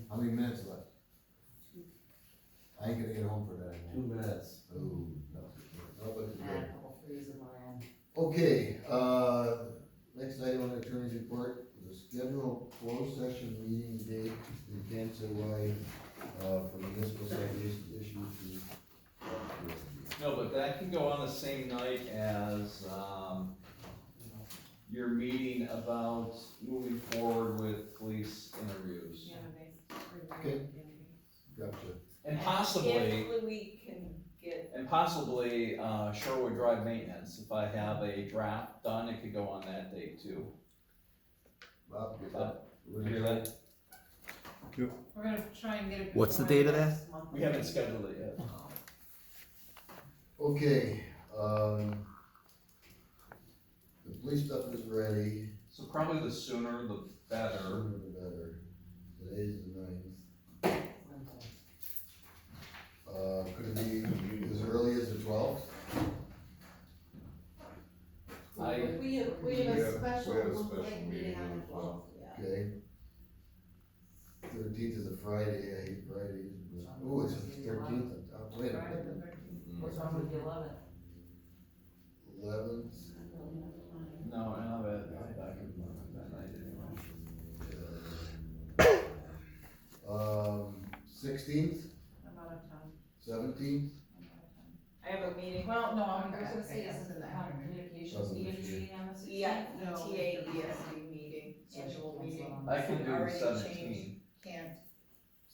How many minutes left? I ain't gonna get home for that. 2 minutes. Oh, no. No, but it's I had a good. couple freeze in my end. Okay, next item on the attorney's report, the scheduled closed session meeting date in Kansas City, for municipal citation issue to. No, but that can go on the same night as, your meeting about moving forward with police interviews. Okay. Gotcha. And possibly, If we can get, Sherwood Drive maintenance, if I have a draft done, it could go on that date too. Bob, get Bob, that? You hear that? We're gonna try and get it. What's the before date of that? next month. We haven't scheduled it yet. Okay, the police stuff is ready, So probably the sooner the better. sooner the better. Today's the 9th. Could it be as early as the 12th? We have a We have a special special meeting meeting on on the the 12th, yeah. Okay. 13th is a Friday, I hate Fridays, but, oh, it's the 13th, wait a Friday the minute. 13th. What's wrong with the 11th? 11th, No, I have it back in that night anyway. 16th, I'm out of town. 17th, I have a meeting. Well, no, I'm I was gonna say, yes, isn't in the the county afternoon. communications Doesn't even fit. meeting on the 16th? Yeah, No. TAESD meeting, annual meeting. I can do Already 17. changed. Can't,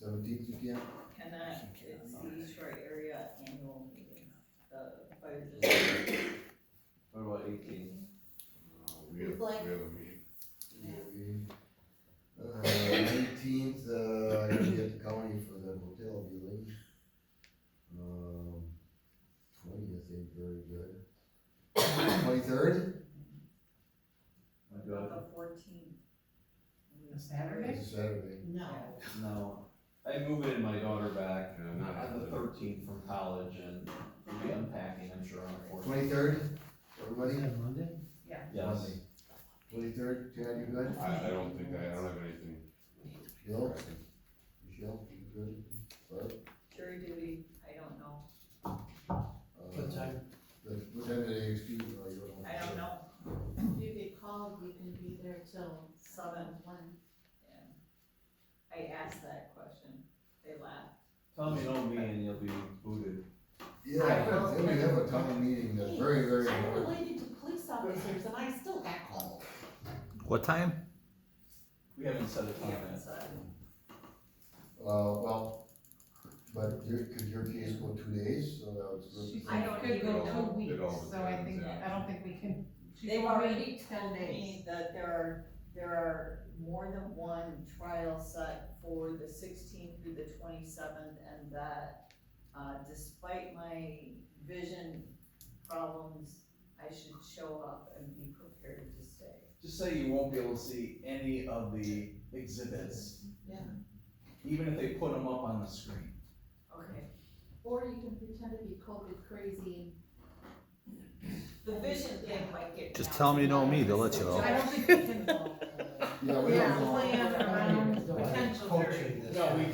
17th you can't? cannot, it's the Detroit area annual meeting, the fire district. What about 18? We have a meeting. Yeah, 19th, I gotta be at the county for the hotel viewing. 20th ain't very good. 23rd, Might do it. The 14th. A Saturday? it's a Saturday. No. No, I move in my daughter back Yeah, not on the 13th from college and we'll be unpacking, I'm sure, on the 14th. 23rd, everybody? Monday? Yes. 23rd, Chad, you good? I don't think I don't have anything. Bill? Michelle, you good? Barb? Jury duty, I don't know, What time? What time do they excuse you? I don't know, You get called, you can be there till 7. when? Yeah. I asked that question, they laughed. Tell them you know me and you'll be booted. Yeah, then we have a town meeting that's very, very I'm important. related to police officers and I still got called. What time? We haven't set a We time haven't yet. said. Well, but could your case go 2 days, so that was She good? I said don't it could even go know. 2 weeks, It all so I depends, think, yeah. I don't think we can. she They've told me already 10 told days. me that there are more than one trial set for the 16th through the 27th, and that, despite my vision problems, I should show up and be prepared to stay. Just say you won't be able to see any of the exhibits. Yeah. Even if they put them up on the screen. Okay. Or you can pretend to be COVID crazy. The vision thing might get. Just down. tell them you know me, they'll let you know. I don't think we can, Yeah, we yeah, don't know. plan around potential jury. No, we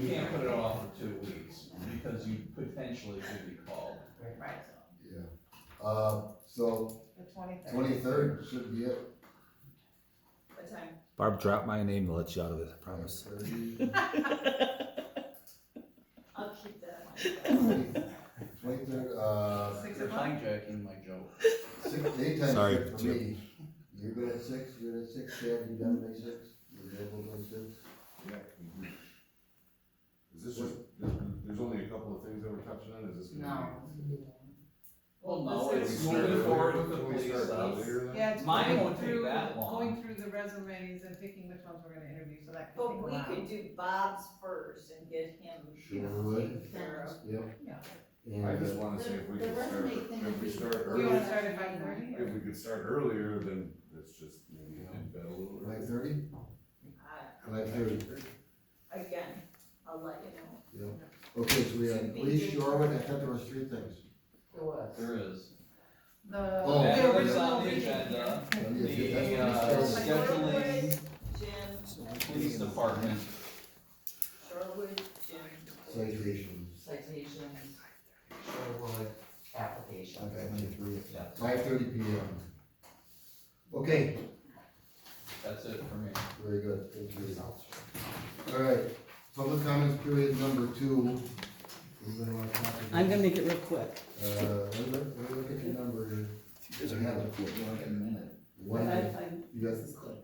can't put it off for 2 weeks because you potentially could be called. Right, Yeah, so the 23rd. 23rd should be it. What time? Barb, drop my name, they'll let you out of it, I promise. 5:30. I'll keep that in mind. 23rd, 6 You're o'clock? hijacking my joke. daytime's Sorry, good for Jim. me. You're good at 6, you're at 6, Chad, you done by 6? You're available by 6? Yeah. Is this just, there's only a couple of things that we're touching on, is this gonna be? Well, no, This it's is- moving forward with the Can we police start stuff. earlier then? Yeah, it's Mine going won't take through, that long. going through the resumes and picking which ones we're gonna interview, so that could But take a we while. could do Bob's first and get him, Sure would. taken care of. Yep. Yeah. And, I just wanna see if we The can start, resume thing if would we be- start We wanna early, start at 5:30? if we could start earlier, then it's just maybe in bed a little early. 5:30? Uh, 5:30. Again, I'll let you know. Okay, so we have police, Shorewood, I thought there was 3 things. There is. The, Oh. That the was original on the meeting. agenda. Yeah, The, that's what we scheduling, department. Sherwood, Jim. Citations, Citations, Sherwood, application. Yeah, 5:30 PM. Okay, that's it for me. very good, thank you. All right, public comments period number 2. Anybody wanna talk about- I'm gonna make it real quick. Let me look at your number here. There's a minute. One minute. You got This is quick.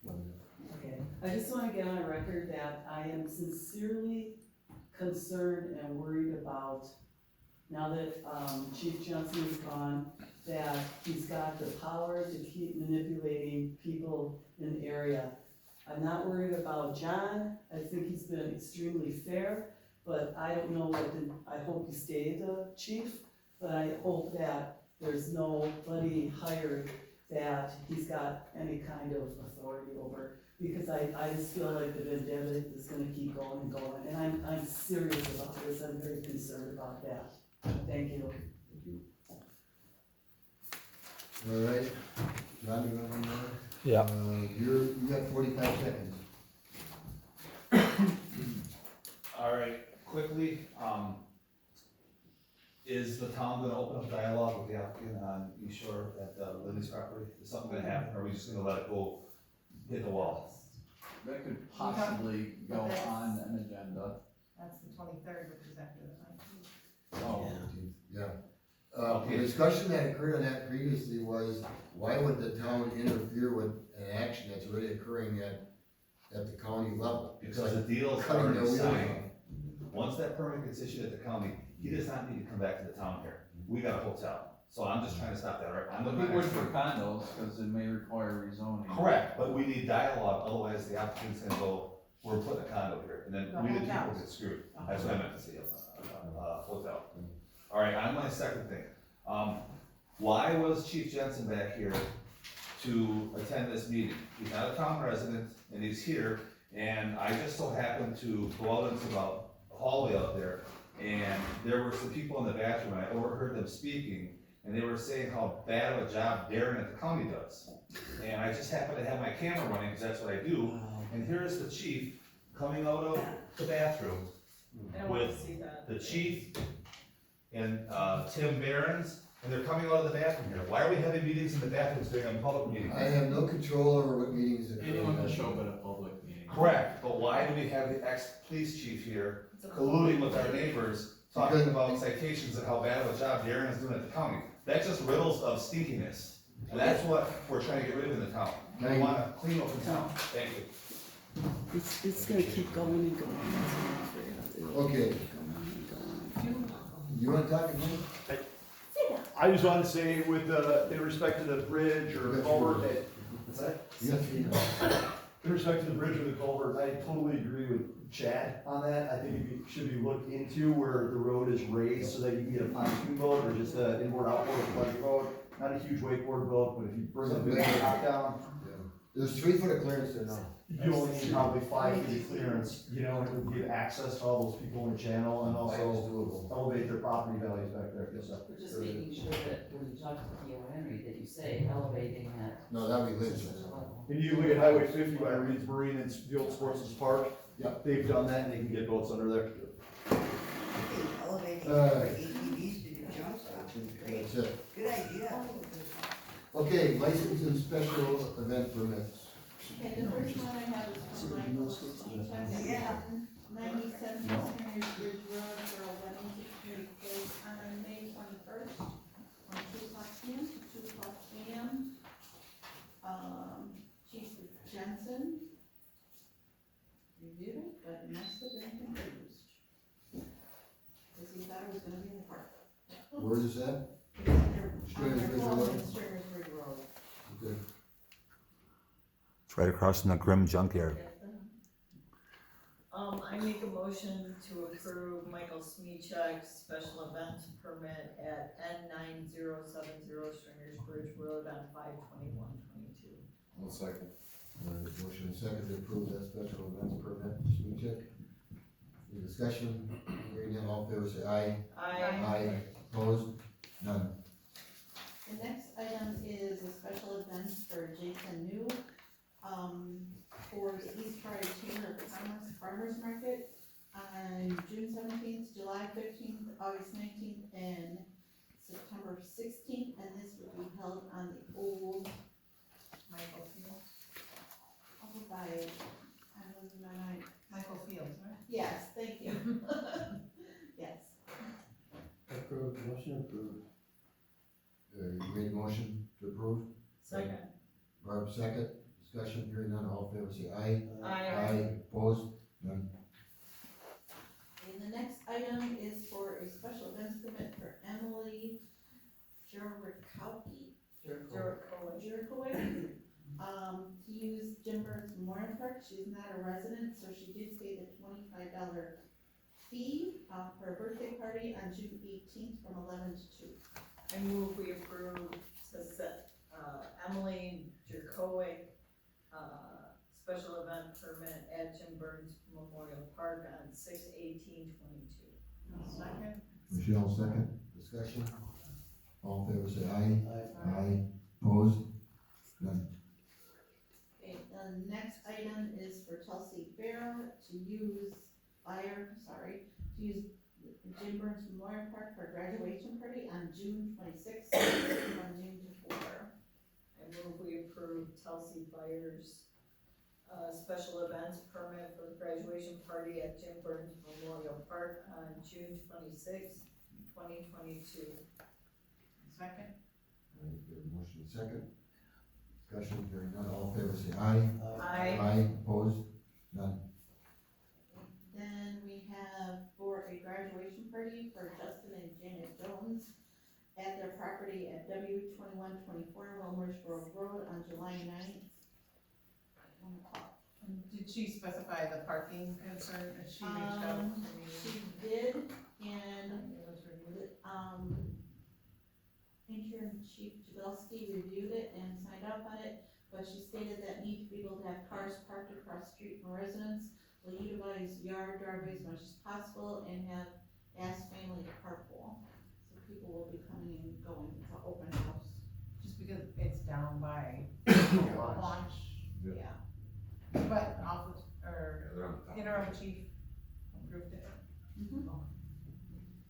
1 minute. Okay, I just wanna get on record that I am sincerely concerned and worried about, now that, Chief Johnson is gone, that he's got the power to keep manipulating people in the area. I'm not worried about John, I think he's been extremely fair, but I don't know I hope you stay the chief, but I hope that there's nobody hired that he's got any kind of authority over. Because I just feel like the vendetta is gonna keep going and going, and I'm serious about this, I'm very concerned about that. Thank you. All right, John, you want one more? Yeah. You got 45 seconds. All right, quickly, is the town gonna open up dialogue with the applicant on East Shore at Lindy's property? Is something gonna happen, or are we just gonna let it go, hit the wall? That could possibly go on an agenda. That's the 23rd, which is after the 19th. Oh, Yeah. The discussion that occurred on that previously was, why would the town interfere with an action that's already occurring at the county level? Because the deal's Cutting their already wheels signed. off. Once that permit gets issued at the county, he does not need to come back to the town here. We got a hotel, so I'm just trying to stop that, right? I'm but looking he would at- for condos, cause it may require rezoning. Correct, but we need dialogue, otherwise the applicant's gonna go, we're putting a condo here, and then we the people get screwed. That's what I meant to say, hotel. All right, on my second thing, why was Chief Jensen back here to attend this meeting? He's not a town resident, and he's here, and I just so happened to go out into the hallway out there, and there were some people in the bathroom, and I overheard them speaking, and they were saying how bad of a job Darren at the county does. And I just happened to have my camera running, because that's what I do, and here's the chief coming out of the bathroom I don't want to with see that. the chief and, Tim Behrens, and they're coming out of the bathroom here. Why are we having meetings in the bathrooms during a public meeting? I have no control over what meetings occur. Anyone can show up at a public meeting. Correct, but why do we have the ex-police chief here colluding with our neighbors, talking about citations and how bad of a job Darren is doing at the county? That's just riddles of stinkiness, and that's what we're trying to get rid of in the town. We wanna clean up the town. Thank you. It's gonna keep going and going. Okay. You wanna talk again? I just wanted to say with, in respect to the bridge or culvert, what's that? Yes, you know. In respect to the bridge or the culvert, I totally agree with Chad on that. I think it should be looked into where the road is raised so that you can get a pontoon boat or just an inboard outboard pleasure boat. Not a huge wakeboard boat, but if you bring a big top down, Yeah. There's 3 foot of clearance there now. you only need probably 5 feet of clearance, you know, and it would give access to all those people in the channel and It's also doable. elevate their property values back there. Yes, sir. We're just making sure that when you talk to Theo Henry, that you say elevating that No, that'd be to Lynch. such a level. And you look at Highway 50 by Reed's Marine and the old Sportsman's Park. Yep. They've done that and they can get boats under there. Elevating Uh, for ATVs to do jump stops is great. That's it. Good idea. Okay, license and special event permits. Okay, the first one I have is from Michael Cheechuk, Yeah. 97 Seniors Bridge Road for a wedding to take place on May 21st, from 2:00 p.m. to 2:00 p.m. Chief Jensen reviewed it, but it must have been confused. Because he thought it was gonna be in the park. Where is that? It's on their Stringers Bridge phone, Road? it's Stringers Bridge Road. Okay. It's right across from the Grim Junkyard. I make a motion to approve Michael Smeechak's special event permit at N9070 Stringers Bridge Road on 5/21/22. One second. Motion and second to approve that special events permit, Smeechak. Any discussion? Hearing none, all in favor say aye. Aye. Opposed? None. The next item is a special event for Jason New, for the East Prairie Chamber of Commerce Farmers Market on June 17th, July 15th, August 19th, and September 16th, and this will be held on the old Michael Fields, over by, I was in my mind. Michael Fields, right? Yes, thank you. Yes. Approved, motion approved. You made a motion to approve? Second. Barb, second. Discussion, hearing none, all in favor say aye. Aye. Opposed? None. And the next item is for a special events permit for Emily Jurikowski, to use Jim Burns Memorial Park. She's not a resident, so she did pay the $25 fee, for a birthday party on June 18th from 11 to 2. I move we approve to set, Emily Jerkowick, special event permit at Jim Burns Memorial Park on 6/18/22. Second. Michelle, second. Discussion. All in favor say aye. Aye. Opposed? None. Okay, the next item is for Chelsea Farrow to use Jim Burns Memorial Park for a graduation party on June 26th, from noon to 4. I move we approve Telsey Byers' special events permit for the graduation party at Jim Burns Memorial Park on June 26th, 2022. Second. All right, we have a motion and second. Discussion, hearing none, all in favor say aye. Aye. Opposed? None. Then we have for a graduation party for Justin and Janet Jones at their property at W2124 Wilmers Grove Road on July 9th. 1 o'clock. Did she specify the parking concern, as she reached out to me? She did, and It was reviewed. intern Chief Jagelski reviewed it and signed off on it, but she stated that need to be able to have cars parked across the street from residents, will utilize yard driveways as much as possible, and have asked family to carpool. So people will be coming and going, it's an open house. Just because it's down by launch, Yeah. but office, or they're on the top. interim chief approved it.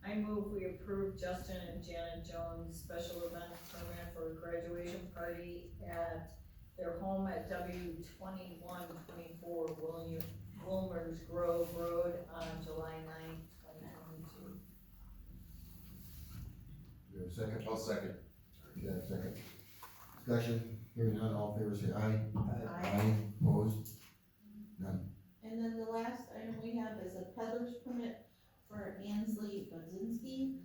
I move we approve Justin and Janet Jones' special event permit for a graduation party at their home at W2124 Wilmers Grove Road on July 9th, 2022. We have a second? I'll second. Chad, second. Discussion, hearing none, all in favor say aye. Aye. Opposed? None. And then the last item we have is a peddler's permit for Ansley Budzinski.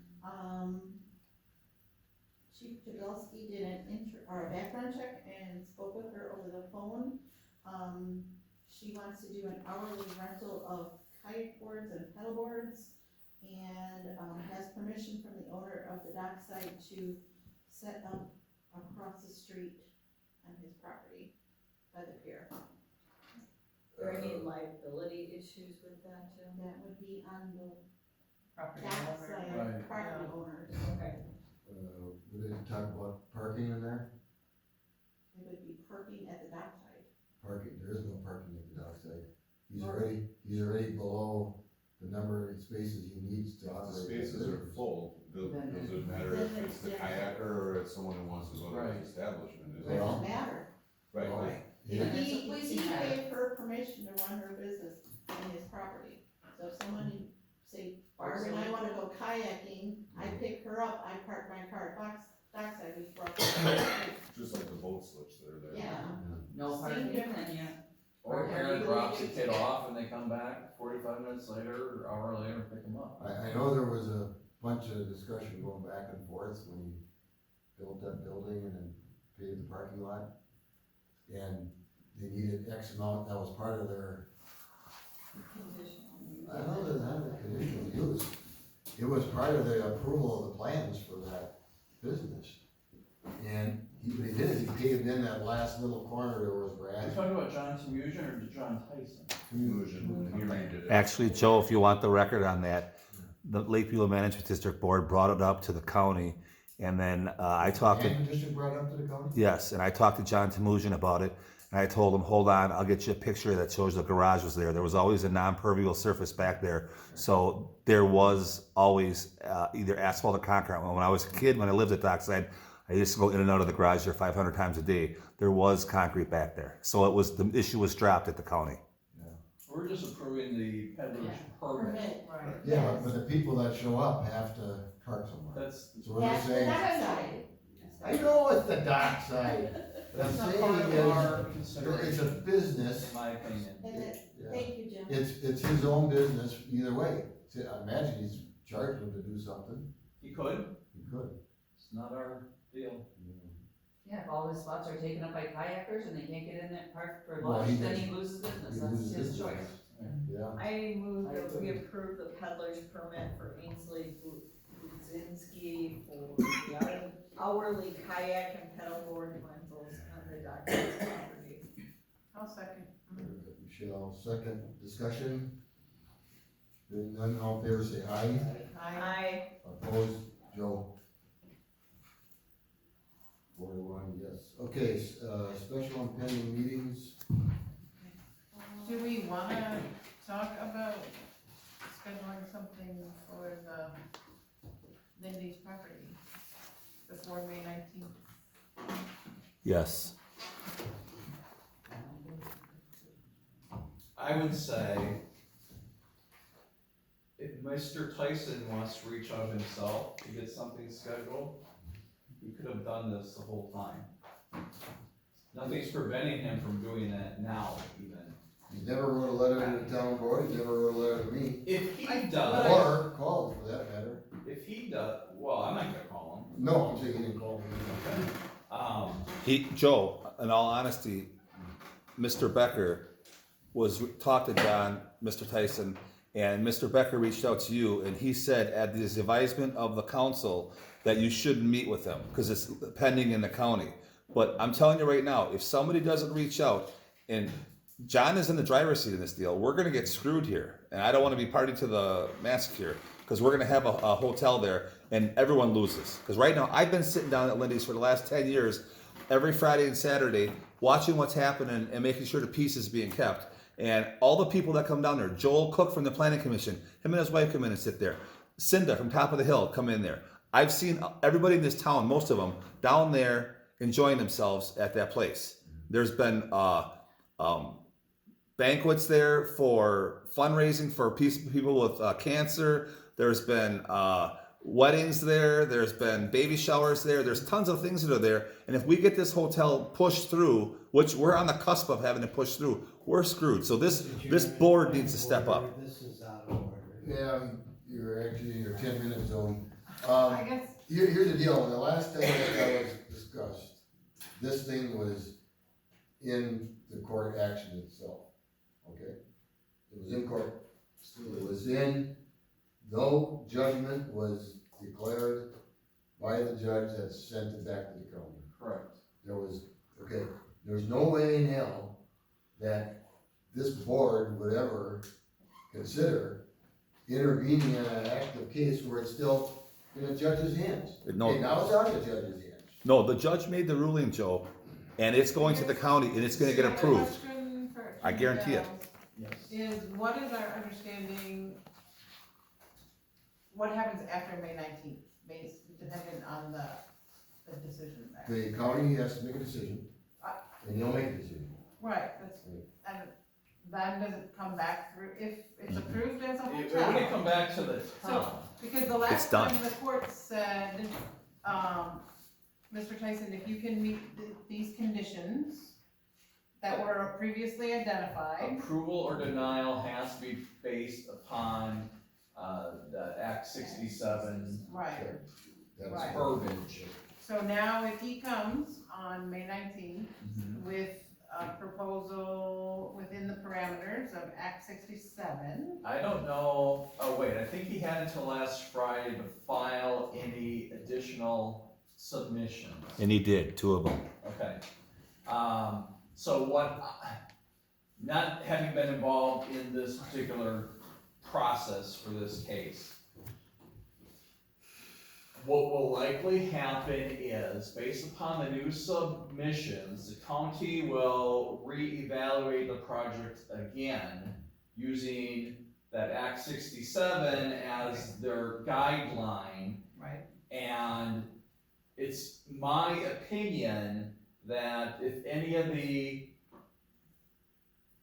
Chief Jagelski did a background check and spoke with her over the phone. She wants to do an hourly rental of kayak boards and pedal boards, and, has permission from the owner of the dockside to set up across the street on his property by the pier. Are there any liability issues with that, Jim? That would be on the Property owner. dockside Right. property owners. Okay. We didn't talk about parking in there? They would be parking at the dockside. Parking, there is no parking at the dockside. He's already below the number of spaces he needs to The operate. spaces are full, does it matter if it's the kayaker or it's someone who wants to go to Right. his establishment? Is It it? Well, doesn't matter. Right, Well, right. Yeah. He gave her permission to run her business on his property. So if someone, say, Barb and I wanna go kayaking, I pick her up, I park my car at dockside, we brought her. Just like the boat slips that are there. Yeah. No Same parking difference. then, yeah. Or Or parent you drops the leave kid it- off and they come back 45 minutes later, or hour later, and pick them up. I know there was a bunch of discussion going back and forth when he built that building and then paved the parking lot. And they needed X amount, that was part of their, I don't know, the conditional use. It was part of the approval of the plans for that business. And he did it, he paved in that last little corner, there was Are you grass. talking about John Temusion or John Tyson? Illusion, he redid it. Actually, Joe, if you want the record on that, the Lakeview Management District Board brought it up to the county, and then I talked to, And district brought up to the county? yes, and I talked to John Temujin about it, And I told him, hold on, I'll get you a picture that shows the garage was there. There was always a non-permeable surface back there. So there was always either asphalt or concrete. When I was a kid, when I lived at Dockside, I used to go in and out of the garage there 500 times a day. There was concrete back there. So it was, the issue was dropped at the county. We're just approving the peddler's permit. Permit. Right. Yeah, but the people that show up have to park somewhere. That's, So what I'm That's the saying, downside. I know it's the dockside, but I'm that's not part of our saying is, it's consideration, a business. in my opinion. And it, Yeah. thank you, Jim. It's his own business either way. I imagine he's charged him to do something. He could, He could. it's not our deal. Yeah, if all his spots are taken up by kayakers and they can't get in that park for Well, lunch, then he loses He business, that's loses his his choice. business. Yeah. I move I that we agree. approve the peddler's permit for Ainsley Budzinski for the hourly kayak and paddleboard rentals on the Dockside property. I'll second. Michelle, second discussion. Hearing none, all in favor say aye. Aye. Opposed, Joe? 4 to 1, yes. Okay, special and pending meetings. Do we wanna talk about scheduling something for the Lindy's property before May 19th? Yes. I would say, if Mr. Tyson wants to reach out himself to get something scheduled, he could have done this the whole time. Nothing's preventing him from doing that now, even. He never wrote a letter to the town board, he never wrote a letter to me, If he does, or called for that matter. if he does, well, I'm not gonna call him. No, I'm saying he didn't call me. Joe, in all honesty, Mr. Becker talked to John, Mr. Tyson, and Mr. Becker reached out to you, and he said at the advisement of the council that you shouldn't meet with them, because it's pending in the county. But I'm telling you right now, if somebody doesn't reach out, and John is in the driver's seat in this deal, we're gonna get screwed here. And I don't wanna be party to the massacre, because we're gonna have a hotel there, and everyone loses. Because right now, I've been sitting down at Lindy's for the last 10 years, every Friday and Saturday, watching what's happening and making sure the peace is being kept. And all the people that come down there, Joel Cook from the Planning Commission, him and his wife come in and sit there. Cinda from Top of the Hill come in there. I've seen everybody in this town, most of them, down there enjoying themselves at that place. There's been banquets there for fundraising for people with cancer. There's been weddings there. There's been baby showers there. There's tons of things that are there. And if we get this hotel pushed through, which we're on the cusp of having to push through, we're screwed. So this board needs to step up. This is out of order. Yeah, you're actually in your 10-minute zone. I guess, Here's the deal, the last time that was discussed, this thing was in the court action itself, okay? It was in court, it was in, no judgment was declared by the judge that sent it back to the county. Correct. There's no way in hell that this board would ever consider intervening in an active case where it's still in a judge's hands. No. Okay, now it's out of the judge's hands. No, the judge made the ruling, Joe, and it's going to the county and it's gonna get approved. question for I guarantee it. Is, what is our understanding, what happens after May 19th, based, dependent on the decision there? The county has to make a decision, and you'll make a decision. Right, that's, and then does it come back through, if it's approved as a It hotel? wouldn't come back to the town. Because the It's last done. time the court said, Mr. Tyson, if you can meet these conditions that were previously identified, Approval or denial has to be based upon, the Act 67 right, That's Right. verbiage. so now if he comes on May 19th with a proposal within the parameters of Act 67, I don't know, oh wait, I think he had until last Friday to file any additional submissions. And he did, 2 of them. Okay. So what, not having been involved in this particular process for this case, what will likely happen is, based upon the new submissions, the county will reevaluate the project again using that Act 67 as their guideline. Right. And it's my opinion that if any of the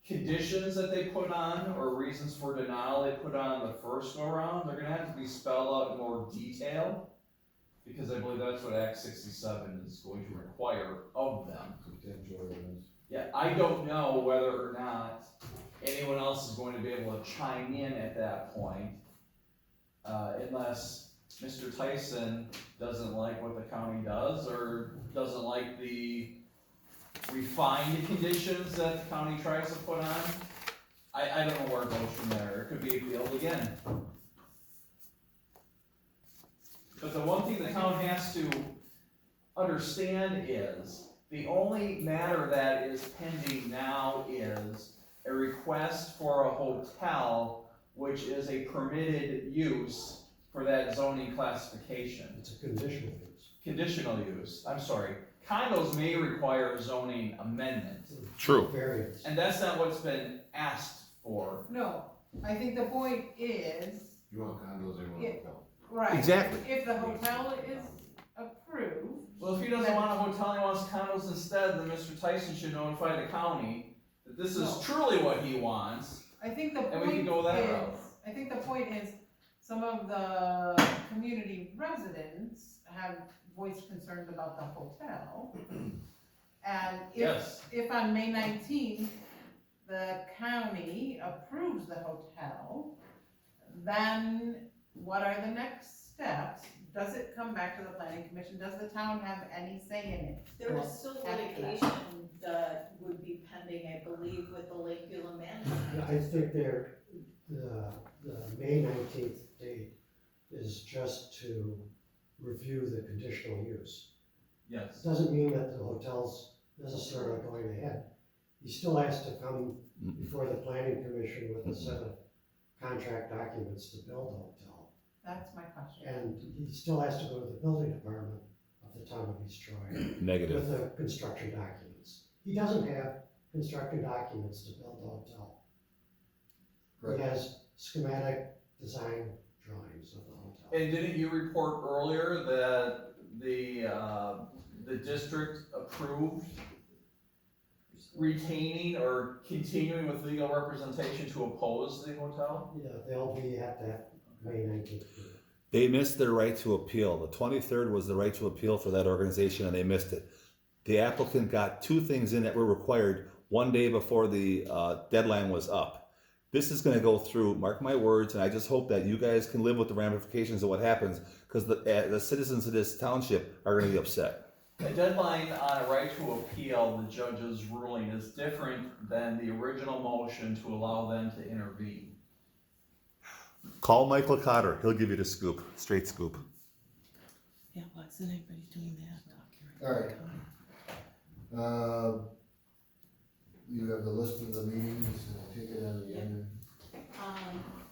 conditions that they put on or reasons for denial they put on the first go around, they're gonna have to be spelled out in more detail. Because I believe that's what Act 67 is going to require of them. Potential evidence. Yeah, I don't know whether or not anyone else is going to be able to chime in at that point. Unless Mr. Tyson doesn't like what the county does or doesn't like the refined conditions that the county tries to put on. I don't know where it goes from there. It could be appealed again. But the one thing the town has to understand is, the only matter that is pending now is a request for a hotel, which is a permitted use for that zoning classification. It's a conditional use. Conditional use, I'm sorry. Condos may require a zoning amendment, True. Variance. and that's not what's been asked for. No, I think the point is, You want condos, they want Yeah. hotel. right. Exactly. If the hotel is approved, Well, if he doesn't want a hotel, he wants condos instead, then Mr. Tyson should notify the county that this is No. truly what he wants. I think the And we point can go that route. is, I think the point is, some of the community residents have voiced concerns about the hotel. And Yes. if on May 19th, the county approves the hotel, then what are the next steps? Does it come back to the planning commission? Does the town have any say in it? There is still litigation that would be pending, I believe, with the Lakeview Amendment. I think the May 19th date is just to review the conditional use. Yes. It doesn't mean that the hotel's necessarily going ahead. He still has to come before the planning commission with a set of contract documents to build the hotel. That's my question. And he still has to go to the building department of the town of East Troy Negative. with the construction documents. He doesn't have construction documents to build the hotel. Correct. He has schematic design drawings of the hotel. And didn't you report earlier that the district approved retaining or continuing with legal representation to oppose the hotel? Yeah, they'll be at that May 19th meeting. They missed their right to appeal. The 23rd was the right to appeal for that organization, and they missed it. The applicant got two things in that were required one day before the deadline was up. This is going to go through, mark my words, and I just hope that you guys can live with the ramifications of what happens, because the citizens of this township are going to be upset. A deadline on a right to appeal the judge's ruling is different than the original motion to allow them to intervene. Call Michael Cotter. He'll give you the scoop, straight scoop. Yeah, why isn't anybody doing that? All right. You have the list of the meetings, take it on the end.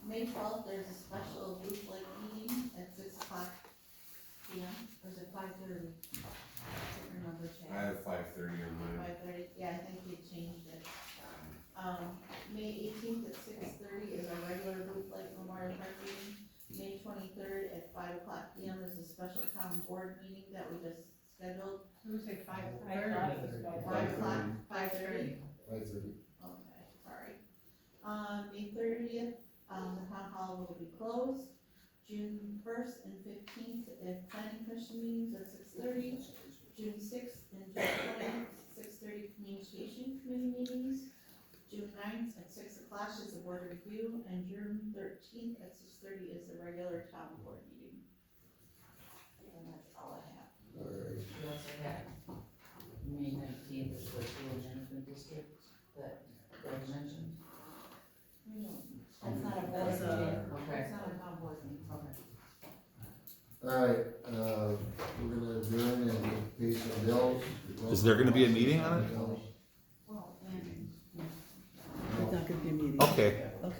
May 12th, there's a special roof light meeting at 6:00 p.m. Or is it 5:30? I can't remember, Chad. I have 5:30 in mind. 5:30, yeah, I think we changed it. May 18th at 6:30 is our regular roof light memorial park meeting. May 23rd at 5:00 p.m. is a special town board meeting that we just scheduled. Who say 5:30? 5:30? 5:30. Okay, sorry. May 30th, the town hall will be closed. June 1st and 15th at planning commission meetings at 6:30. June 6th and June 20th, 6:30 communication committee meetings. June 9th at 6 o'clock is the board review, and June 13th at 6:30 is the regular town board meeting. And that's all I have. All right. We also have May 19th is the sewer management district that was mentioned. That's not a board That's a- meeting. Okay. That's not a town board meeting. All right, we're gonna adjourn and pay some bills. Is there gonna be a meeting on it? Well, and There's not gonna be a meeting. Okay. Okay.